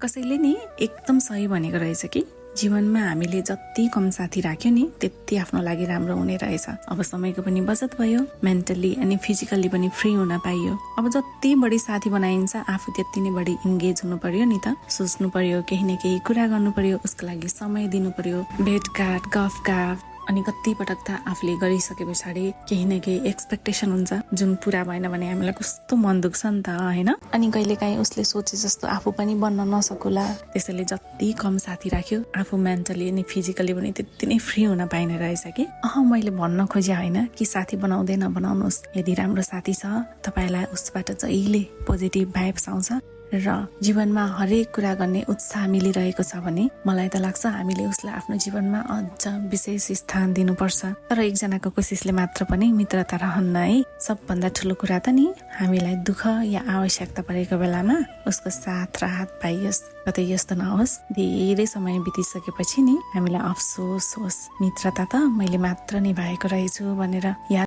कसैले नि एकदम सही भनेको रहेछ कि जीवनमा हामीले जति कम साथी राख्यो नि त्यति आफ्नो लागि राम्रो हुने रहेछ। अब समयको पनि बचत भयो, मेन्टली अनि फिजिकल्ली पनि फ्री हुन पाइयो। अब जति बढी साथी बनाइन्छ आफू त्यति नै बढी इन्गेज हुनु पर्यो नि त। सोच्नु पर्यो, केही न केही कुरा गर्नु पर्यो, उसको लागि समय दिनु पर्यो, भेटघाट गफगाफ। अनि कति पटक त आफूले गरिसके पछाडि केही न केही एक्सपेक्टेसन हुन्छ जुन पुरा भएन भने हामीलाई कस्तो मन दुख्छ नि त हैन। अनि कहिलेकाहीँ उसले सोचे जस्तो आफू पनि बन्न नसकुला। त्यसैले जति कम साथी राख्यो आफू मेन्टली अनि फिजिकली पनि त्यति नै फ्री हुन पाइने रहेछ कि। मैले भन्न खोजे होइन कि साथी बनाउँदै नबनाउनुहोस्। यदि राम्रो साथी छ तपाईलाई उसबाट जहिले पोजिटिभ भाइब्स आउँछ र जीवनमा हरेक कुरा गर्ने उत्साह मिलिरहेको छ भने मलाई त लाग्छ हामीले उसलाई आफ्नो जीवनमा अझ विशेष स्थान दिनुपर्छ। तर एकजनाको कोसिसले मात्र पनि मित्रता रहन्न है। सबभन्दा ठुलो कुरा त नि हामीलाई दुःख या आवश्यकता परेको बेलामा उसको साथ र हात पाइयोस्। कतै यस्तो नहोस् धेरै समय बितिसकेपछि नि हामीलाई अफसोस होस् मित्रता त मैले मात्र निभाएको रहेछु भनेर याद